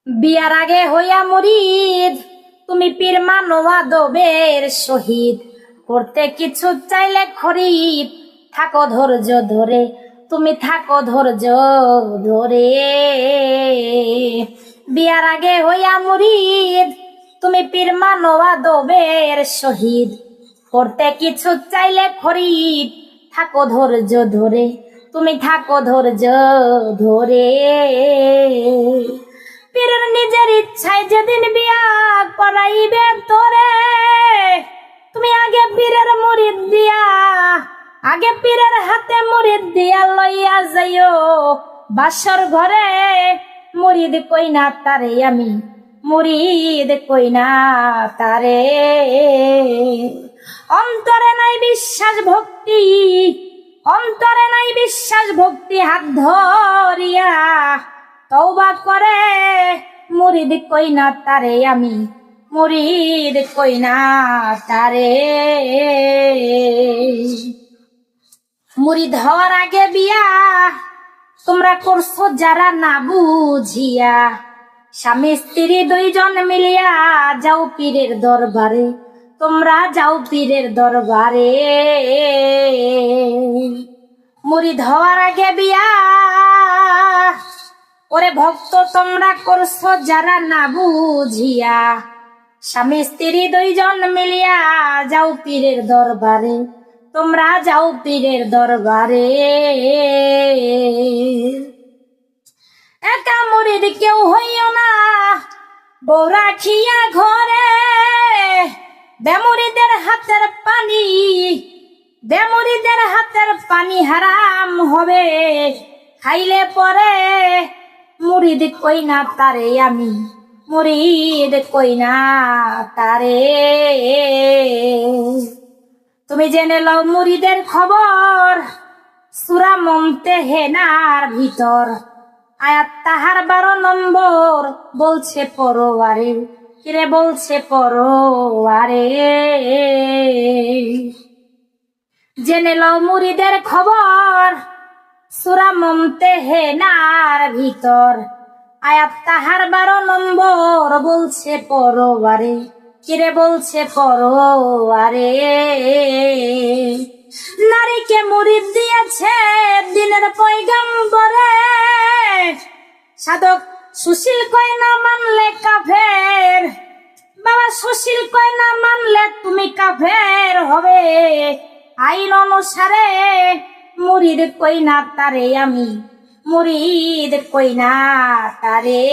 বিয়ার আগে হইয়া মুরিদ, তুমি পীর মানো আদবের শহীদ। করতে কিছু চাইলে খরিদ, থাকো ধৈর্য ধরে, তুমি থাকো ধৈর্য ধরে। বিয়ার আগে হইয়া মুরিদ, তুমি পীর মানো আদবের শহীদ। করতে কিছু চাইলে খরিদ, থাকো ধৈর্য ধরে, তুমি থাকো ধৈর্য ধরে। পীরের নিজের ইচ্ছায় যেদিন বিয়া করাইবে তোরে, তুমি আগে পীরের মুরিদ দিয়া, আগে পীরের হাতে মুরিদ দিয়া লইয়া যাইও বাসর ঘরে। মুরিদ কই না তারে আমি, মুরিদ কই না তারে। অন্তরে নাই বিশ্বাস ভক্তি, অন্তরে নাই বিশ্বাস ভক্তি, হাত ধরিয়া তওবা করে। মুরিদ কই না তারে আমি, মুরিদ কই না তারে। মুরিদ হওয়ার আগে বিয়া তোমরা করছো যারা না বুঝিয়া, স্বামী স্ত্রী দুইজন মিলিয়া যাও পীরের দরবারে, তোমরা যাও পীরের দরবারে। মুরিদ হওয়ার আগে বিয়া ওরে ভক্ত তোমরা করছো যারা না বুঝিয়া, স্বামী স্ত্রী দুইজন মিলিয়া যাও পীরের দরবারে, তোমরা যাও পীরের দরবারে। একা মুরিদ কেউ হইও না, বউ রাখিয়া ঘরে। বেমুরিদের হাতের পানি, বেমুরিদের হাতের পানি হারাম হবে খাইলে পরে। মুরিদ কই না তারে আমি, মুরিদ কই না তারে। তুমি জেনে লও মুরিদের খবর, সূরা মুমতাহিনার ভিতর আয়াত তাহার 12 নম্বর বলছে পরোয়ারে, কিরে বলছে পরোয়ারে। জেনে লও মুরিদের খবর, সূরা মুমতাহিনার ভিতর আয়াত তাহার 12 নম্বর বলছে পরোয়ারে, কিরে বলছে পরোয়ারে। নারীকে মুরিদ দিয়েছে দিনের পয়গম্বরে, সাধক সুশীল কয় না মানলে কাফের। বাবা সুশীল কয় না মানলে তুমি কাফের হবে আইন অনুসারে। মুরিদ কই না তারে আমি, মুরিদ কই না তারে।